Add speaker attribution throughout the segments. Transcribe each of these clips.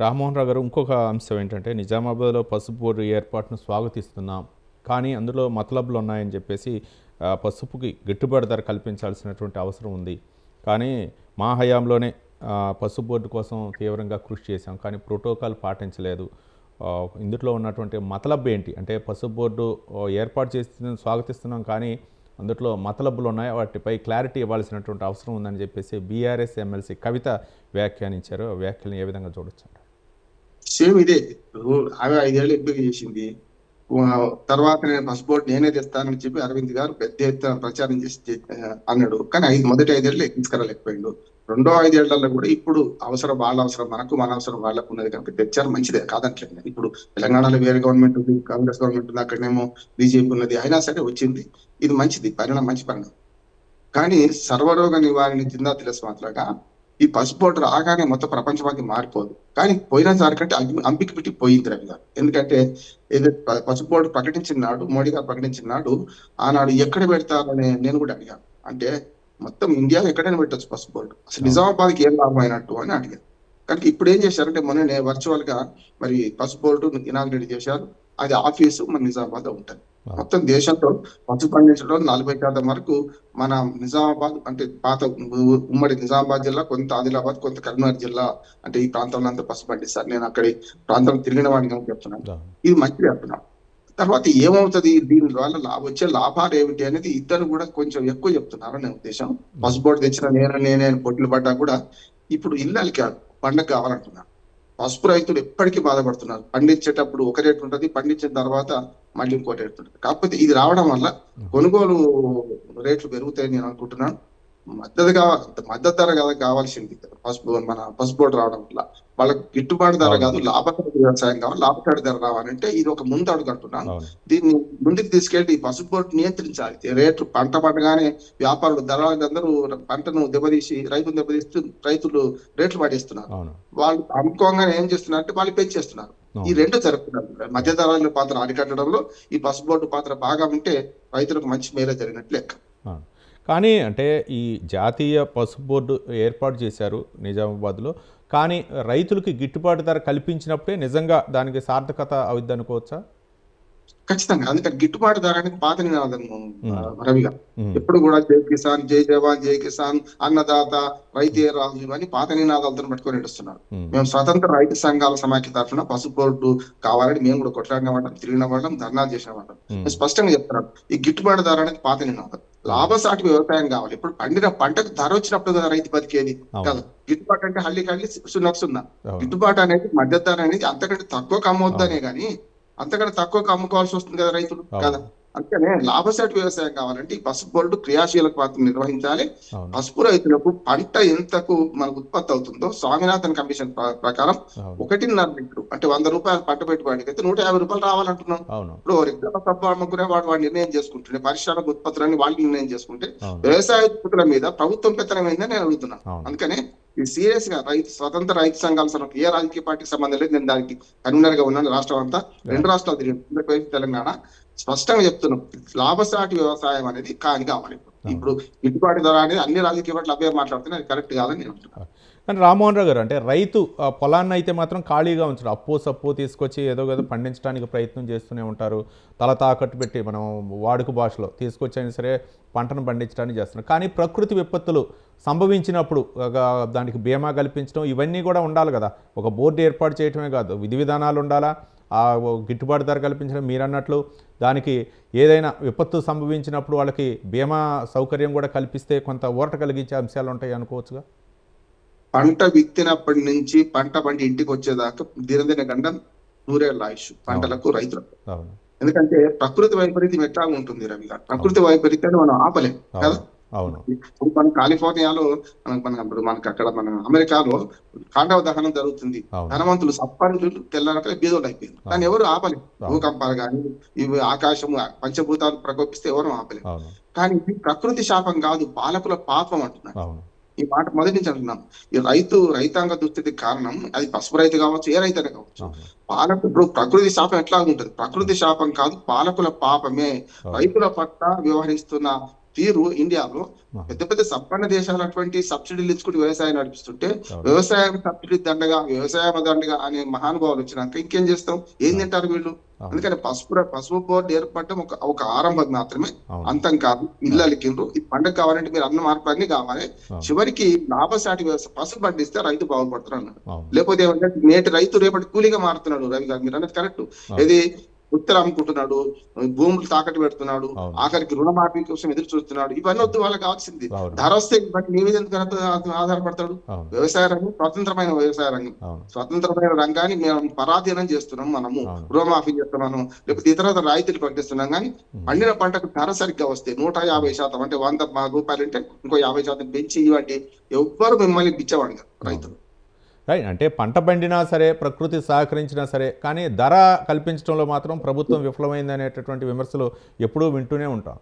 Speaker 1: రామ్మోహన్ రావు గారు, ఇంకొక అంశం ఏంటంటే నిజామాబాద్లో పసుపు బోర్డు ఏర్పాటును స్వాగతిస్తున్నాం, కానీ అందులో మతలబులు ఉన్నాయని చెప్పేసి పసుపుకి గిట్టుబాటు ధర కల్పించాల్సినటువంటి అవసరం ఉంది. కానీ మా హయాంలోనే పసుపు బోర్డు కోసం తీవ్రంగా కృషి చేశాం, కానీ ప్రోటోకాల్ పాటించలేదు. ఇందులో ఉన్నటువంటి మతలబ్ ఏంటి అంటే పసుపు బోర్డు ఏర్పాటు చేసి స్వాగతిస్తున్నాం, కానీ అందులో మతలబులు ఉన్నాయి, వాటిపై క్లారిటీ ఇవ్వాల్సినటువంటి అవసరం ఉందని చెప్పేసి బీఆర్ఎస్ ఎమ్మెల్సీ కవిత వ్యాఖ్యానించారు. ఆ వ్యాఖ్యలను ఏ విధంగా చూడొచ్చు?
Speaker 2: సేమ్ ఇదే. ఆమె 5 ఏళ్ళు ఎంపిక చేసింది. తర్వాత నేను పసుపు బోర్డు నేనే తెస్తానని చెప్పి అరవింద్ గారు పెద్ద ఎత్తున ప్రచారం చేసి అన్నాడు. కానీ మొదటి 5 ఏళ్ళు తీసుకురాలేకపోయిండు. రెండో 5 ఏళ్లలో కూడా ఇప్పుడు అవసరం వాళ్ళ అవసరం మనకు, మన అవసరం వాళ్ళకు ఉన్నది కనుక తెచ్చారు, మంచిదే కాదంటలేదు. ఇప్పుడు తెలంగాణలో వేరే గవర్నమెంట్ ఉంది, కాంగ్రెస్ గవర్నమెంట్ ఉంది, అక్కడనేమో బీజేపీ ఉన్నది, అయినా సరే వచ్చింది. ఇది మంచిది పరిణామం, మంచి పరిణామం. కానీ సర్వరోగ నివారణ జిందా తిలస్ మాట్లాగా ఈ పసుపు బోర్డు రాగానే మొత్తం ప్రపంచమానికి మారిపోదు. కానీ పోయినసారి కంటే అంపికి పెట్టి పోయింది రవి గారు. ఎందుకంటే ఏదైతే పసుపు బోర్డు ప్రకటించిన నాడు, మోడీ గారు ప్రకటించిన నాడు, ఆనాడు ఎక్కడ పెడతారని నేను కూడా అడిగాను. అంటే మొత్తం ఇండియాలో ఎక్కడైనా పెట్టచ్చు పసుపు బోర్డు, అసలు నిజామాబాద్కి ఏం లాభం అయినట్టు అని అడిగాను. కానీ ఇప్పుడు ఏం చేశారంటే మొన్ననే వర్చువల్ గా మరి పసుపు బోర్డు ఇనాగ్రేట్ చేశారు. అది ఆఫీసు మన నిజామాబాద్ లో ఉంటుంది. మొత్తం దేశంలో పసుపు పండించడంలో 40% వరకు మన నిజామాబాద్ అంటే పాత ఉమ్మడి నిజామాబాద్ జిల్లా, కొంత ఆదిలాబాద్, కొంత కరీంనగర్ జిల్లా, అంటే ఈ ప్రాంతంలో అంతా పసుపు పండిస్తారు. నేను అక్కడి ప్రాంతం తిరిగిన వాడిని చెప్తున్నాను. ఇది మంచిది అంటున్నాను. తర్వాత ఏమవుతుంది, దీని వల్ల వచ్చే లాభాలు ఏమిటి అనేది ఇద్దరు కూడా కొంచెం ఎక్కువ చెప్తున్నారు అనే ఉద్దేశం. పసుపు బోర్డు తెచ్చిన నేనే పొట్లు పడ్డా కూడా ఇప్పుడు ఇళ్ళకి పండగ కావాలంటున్నారు. పసుపు రైతులు ఎప్పటికీ బాధపడుతున్నారు. పండించేటప్పుడు ఒక రేటు ఉంటుంది, పండించిన తర్వాత మళ్ళీ ఇంకో రేటు ఉంటుంది. కాకపోతే ఇది రావడం వల్ల కొనుగోలు రేట్లు పెరుగుతాయని నేను అనుకుంటున్నాను. మద్దతు ధర కదా కావాల్సింది. మన పసుపు బోర్డు రావడం వల్ల వాళ్ళకి గిట్టుబాటు ధర కాదు, లాభసాటి వ్యవసాయం కావాలి, లాభసాటి ధర రావాలంటే ఇది ఒక ముందు అడుగు అంటున్నాను. దీన్ని ముందుకు తీసుకెళ్లి పసుపు బోర్డు నియంత్రించాలి. రేట్లు పంట పడగానే వ్యాపారులు, దళారులందరూ పంటను దెబ్బతీసి రైతులు దెబ్బతీస్తూ రైతులు రేట్లు పడేస్తున్నారు. వాళ్ళు అమ్ముకోగానే ఏం చేస్తున్నారంటే వాళ్ళు పెంచేస్తున్నారు. ఈ రెండు జరుగుతున్నారు. మధ్య దళారుల పాత్ర అరికట్టడంలో ఈ పసుపు బోర్డు పాత్ర బాగా ఉంటే రైతులకు మంచి మేలు జరిగినట్లు లెక్క.
Speaker 1: కానీ అంటే ఈ జాతీయ పసుపు బోర్డు ఏర్పాటు చేశారు నిజామాబాద్లో, కానీ రైతులకి గిట్టుబాటు ధర కల్పించినప్పుడే నిజంగా దానికి సార్థకత అవుద్ది అనుకోవచ్చా?
Speaker 2: ఖచ్చితంగా. అందుకని గిట్టుబాటు ధర అనేది పాత నినాదం రవిగా. ఎప్పుడు కూడా జై కిసాన్, జై జవాన్, జై కిసాన్, అన్నదాత, రైతే రాజు ఇవన్నీ పాత నినాదాలతో పట్టుకొని నడుస్తున్నారు. మేము స్వతంత్ర రైతు సంఘాల సమాఖ్య తరఫున పసుపు బోర్డు కావాలని మేము కూడా కొట్లాడిన వాళ్ళం, తిరిగిన వాళ్ళం, ధర్నాలు చేసిన వాళ్ళం. మేము స్పష్టంగా చెప్తున్నాం, ఈ గిట్టుబాటు ధర అనేది పాత నినాదం. లాభసాటి వ్యవసాయం కావాలి. ఇప్పుడు పండిన పంటకు ధర వచ్చినప్పుడు కదా రైతు బతికేది కదా. గిట్టుబాటు అంటే హల్లి 0 గిట్టుబాటు అనేది మద్దతు ధర అనేది అంతకంటే తక్కువకు అమ్మవద్దనే గానీ అంతకంటే తక్కువకు అమ్ముకోవాల్సి వస్తుంది కదా రైతులు కదా. అందుకనే లాభసాటి వ్యవసాయం కావాలంటే ఈ పసుపు బోర్డు క్రియాశీలక పాత్ర నిర్వహించాలి. పసుపు రైతులకు పంట ఎంతకు మనకు ఉత్పత్తి అవుతుందో స్వామినాథన్ కమిషన్ ప్రకారం 1.5 లీటరు అంటే 100 రూపాయలు పంట పెట్టుబడికి అయితే 150 రూపాయలు రావాలంటున్నాం. ఇప్పుడు సబ్బు అమ్ముకునే వాడు నిర్ణయం చేసుకుంటుండే, పారిశ్రామిక ఉత్పత్తులని వాళ్ళు నిర్ణయం చేసుకుంటే వ్యవసాయ ఉత్పత్తుల మీద ప్రభుత్వం పెత్తనమైందని నేను అడుగుతున్నాను. అందుకనే ఇది సీరియస్ గా స్వతంత్ర రైతు సంఘాల ఏ రాజకీయ పార్టీకి సంబంధం లేదు. నేను దానికి కన్వీనర్ గా ఉన్నాను. రాష్ట్రం అంతా 2 రాష్ట్రాలు తిరిగి తెలంగాణ స్పష్టంగా చెప్తున్నాం, లాభసాటి వ్యవసాయం అనేది కావాలి. ఇప్పుడు గిట్టుబాటు ధర అనేది అన్ని రాజకీయ పార్టీలు అవే మాట్లాడుతున్నా, అది కరెక్ట్ కాదని నేను అంటున్నాను.
Speaker 1: కానీ రామ్మోహన్ రావు గారు, అంటే రైతు పొలాన్ని అయితే మాత్రం ఖాళీగా ఉంచడం, సప్పు తీసుకొచ్చి ఏదో పండించడానికి ప్రయత్నం చేస్తూనే ఉంటారు. తల తాకట్టు పెట్టి మనం వాడుక భాషలో తీసుకొచ్చైనా సరే పంటను పండించడానికి చేస్తున్నారు. కానీ ప్రకృతి విపత్తులు సంభవించినప్పుడు దానికి బీమా కల్పించడం ఇవన్నీ కూడా ఉండాలి కదా. ఒక బోర్డు ఏర్పాటు చేయటమే కాదు, విధి విధానాలు ఉండాలా, ఆ గిట్టుబాటు ధర కల్పించడం మీరు అన్నట్లు దానికి ఏదైనా విపత్తు సంభవించినప్పుడు వాళ్ళకి బీమా సౌకర్యం కూడా కల్పిస్తే కొంత ఊరట కలిగించే అంశాలు ఉంటాయి అనుకోవచ్చుగా.
Speaker 2: పంట విత్తినప్పటి నుంచి పంట పండి ఇంటికి వచ్చేదాకా దినదిన గండం 100 ఏళ్ల ఆయుష్ పంటలకు, రైతులకు. ఎందుకంటే ప్రకృతి వైపరీత్యం ఎట్లా ఉంటుంది రవి గారు, ప్రకృతి వైపరీత్యాన్ని మనం ఆపలేం కదా. ఇప్పుడు మన కాలిఫోర్నియాలో మనకు అక్కడ మన అమెరికాలో కాండవ దహనం జరుగుతుంది. ధనవంతులు సప్పంతులు తెల్లరక బీదోళ్ళు అయిపోయింది. దాన్ని ఎవరు ఆపలేం. భూకంపాలు కానీ ఇవి ఆకాశం పంచభూతాలు ప్రకోపిస్తే ఎవరు ఆపలేం. కానీ ఇది ప్రకృతి శాపం కాదు, పాలకుల పాపం అంటున్నారు. ఈ మాట మొదటి నుంచి అంటున్నాం. ఈ రైతాంగ దుస్థితికి కారణం అది పసుపు రైతు కావచ్చు, ఏ రైతనే కావచ్చు. ఇప్పుడు ప్రకృతి శాపం ఎట్లా ఉంటుంది, ప్రకృతి శాపం కాదు, పాలకుల పాపమే. రైతుల పట్ల వ్యవహరిస్తున్న తీరు ఇండియాలో
Speaker 1: ఆహా.
Speaker 2: పెద్ద పెద్ద సంపన్న దేశాలు అటువంటి సబ్సిడీలు ఇచ్చుకుంటూ వ్యవసాయం నడిపిస్తుంటే
Speaker 1: అవును.
Speaker 2: వ్యవసాయం సబ్సిడీ వ్యవసాయ దండగా అనే మహానుభావులు వచ్చినాక ఇంకేం చేస్తాం, ఏం తింటారు వీళ్ళు?
Speaker 1: అవును.
Speaker 2: అందుకని పసుపు బోర్డు ఏర్పడటం ఒక ఆరంభం మాత్రమే,
Speaker 1: అవును.
Speaker 2: అంతం కాదు. ఇళ్ళకిండ్రు ఈ పండుగ కావాలంటే మీరు అన్న మార్పులు అన్ని కావాలి.
Speaker 1: అవును.
Speaker 2: చివరికి లాభసాటి వ్యవసాయం పసుపు పండిస్తే రైతు బాగుపడతారు అన్నాడు.
Speaker 1: అవును.
Speaker 2: లేకపోతే ఏమంటే నేటి రైతు రేపటి కూలీగా మారుతున్నాడు. రవి గారు మీరు అన్నది కరెక్ట్.
Speaker 1: అవును.
Speaker 2: ఏది ఉత్తరం అమ్ముకుంటున్నాడు, భూములు తాకట్టు పెడుతున్నాడు,
Speaker 1: అవును.
Speaker 2: ఆఖరికి రుణమాఫీ కోసం ఎదురు చూస్తున్నాడు. ఇవన్నీ వద్దు వాళ్ళకి కావాల్సింది.
Speaker 1: అవును.
Speaker 2: ధర వస్తే బట్టి నీ మీద ఎందుకు ఆధారపడతాడు?
Speaker 1: అవును.
Speaker 2: వ్యవసాయ రంగం స్వతంత్రమైన వ్యవసాయ రంగం,
Speaker 1: అవును.
Speaker 2: స్వతంత్రమైన రంగాన్ని మేము పరాధీనం చేస్తున్నాం. మనము
Speaker 1: అవును.
Speaker 2: రుణమాఫీ చేస్తున్నాము, లేకపోతే ఇతర రాయితీలు ప్రకటిస్తున్నాం. కానీ పండిన పంటకు ధర సరిగ్గా వస్తే 150% అంటే 100 రూపాయలు అంటే ఇంకో 50% పెంచి ఇవ్వండి. ఎవ్వరు మిమ్మల్ని బిచ్చవాడు కాదు రైతులు.
Speaker 1: రైట్. అంటే పంట పండినా సరే, ప్రకృతి సహకరించినా సరే, కానీ ధర కల్పించడంలో మాత్రం ప్రభుత్వం విఫలమైంది అనేటటువంటి విమర్శలు ఎప్పుడూ వింటూనే ఉంటాం.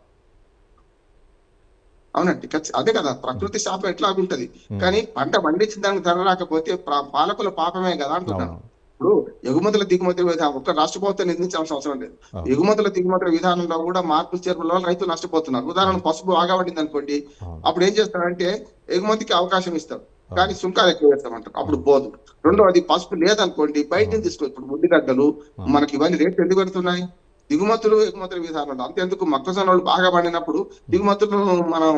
Speaker 2: అవునండి, అదే కదా ప్రకృతి శాపం ఎట్లా ఉంటది. కానీ పంట పండించిన దానికి ధర రాకపోతే పాలకుల పాపమే కదా అంటున్నాను.
Speaker 1: అవును.
Speaker 2: ఇప్పుడు ఎగుమతుల దిగుమతుల విధానం ఒక్క రాష్ట్ర ప్రభుత్వం నిందించాల్సిన అవసరం లేదు.
Speaker 1: అవును.
Speaker 2: ఎగుమతుల దిగుమతుల విధానంలో కూడా మార్పులు చేర్పుల వల్ల రైతులు నష్టపోతున్నారు. ఉదాహరణ పసుపు బాగా పడింది అనుకోండి,
Speaker 1: అవును.
Speaker 2: అప్పుడు ఏం చేస్తారంటే ఎగుమతికి అవకాశం ఇస్తారు,
Speaker 1: అవును.
Speaker 2: కానీ సుంకాలు ఎక్కువ వేస్తామంటారు, అప్పుడు పోదు. రెండోది పసుపు లేదనుకోండి బయట నుంచి తీసుకోవచ్చు. ఇప్పుడు ఉల్లిగడ్డలు మనకి ఇవన్నీ రేట్లు ఎందుకు పెడుతున్నాయి? ఎగుమతుల విధానంలో అంతెందుకు మొక్కజొన్న వాళ్ళు బాగా పండినప్పుడు దిగుమతులు మనం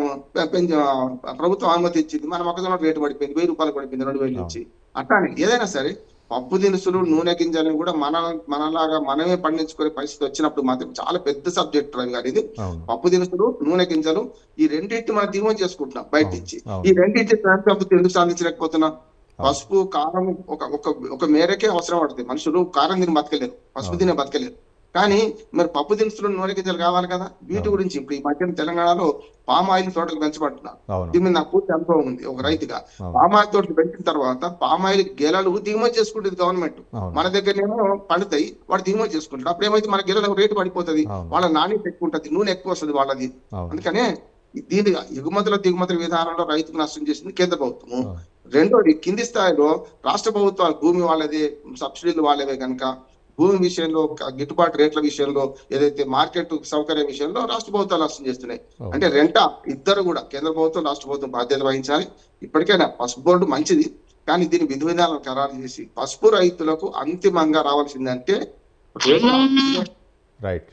Speaker 2: ప్రభుత్వం అనుమతి ఇచ్చింది, మన మొక్కజొన్న రేటు పడిపోయింది, 1000 రూపాయలు పడిపోయింది 2000 నుంచి. అట్లానే ఏదైనా సరే పప్పు దినుసులు, నూనె గింజలను కూడా మనలాగా మనమే పండించుకునే పరిస్థితి వచ్చినప్పుడు మాత్రం చాలా పెద్ద సబ్జెక్ట్ రవి గారు ఇది.
Speaker 1: అవును.
Speaker 2: పప్పు దినుసులు, నూనె గింజలు ఈ రెండింటిని మనం దిగుమతి చేసుకుంటున్నాం బయట
Speaker 1: అవును.
Speaker 2: నుంచి.
Speaker 1: అవును.
Speaker 2: ఈ రెండింటి ప్రభుత్వం ఎందుకు సాధించలేకపోతున్నాం?
Speaker 1: అవును.
Speaker 2: పసుపు, కారం ఒక ఒక ఒక మేరకే అవసరం పడుతుంది. మనుషులు కారం తిని బతకలేరు, పసుపు తినే బతకలేరు. కానీ మరి పప్పు దినుసులు, నూనె గింజలు కావాలి కదా. వీటి
Speaker 1: అవును.
Speaker 2: గురించి ఇప్పుడు ఈ మధ్యన తెలంగాణలో పామ్ ఆయిల్ తోటలు పెంచబడుతున్నారు.
Speaker 1: అవును.
Speaker 2: దీని మీద నాకు పూర్తి అనుభవం ఉంది ఒక రైతుగా.
Speaker 1: అవును.
Speaker 2: పామ్ ఆయిల్ తోటలు పెంచిన తర్వాత పామ్ ఆయిల్ గెలలు దిగుమతి చేసుకుంటుంది గవర్నమెంట్.
Speaker 1: అవును.
Speaker 2: మన దగ్గరనేమో పండుతాయి, వాడు దిగుమతి చేసుకుంటాడు. అప్పుడు ఏమైతే మన గెలకు రేటు పడిపోతుంది,
Speaker 1: అవును.
Speaker 2: వాళ్ళ నాణ్యత ఎక్కువ ఉంటుంది, నూనె ఎక్కువ వస్తుంది వాళ్ళది.
Speaker 1: అవును.
Speaker 2: అందుకనే దీని దిగుమతుల విధానంలో రైతుకు నష్టం చేసింది కేంద్ర ప్రభుత్వము.
Speaker 1: అవును.
Speaker 2: రెండోది కింది స్థాయిలో రాష్ట్ర ప్రభుత్వాలు భూమి వాళ్ళదే, సబ్సిడీలు వాళ్ళవే కనుక భూమి విషయంలో, గిట్టుబాటు రేట్ల విషయంలో, ఏదైతే మార్కెట్ సౌకర్యం విషయంలో రాష్ట్ర ప్రభుత్వాలు నష్టం చేస్తున్నాయి.
Speaker 1: అవును.
Speaker 2: అంటే ఇద్దరు కూడా కేంద్ర ప్రభుత్వం, రాష్ట్ర ప్రభుత్వం బాధ్యత వహించాలి. ఇప్పటికైనా పసుపు బోర్డు మంచిది, కానీ దీని విధి విధానాలను ఖరారు చేసి పసుపు రైతులకు అంతిమంగా రావాల్సిందంటే
Speaker 1: రైట్.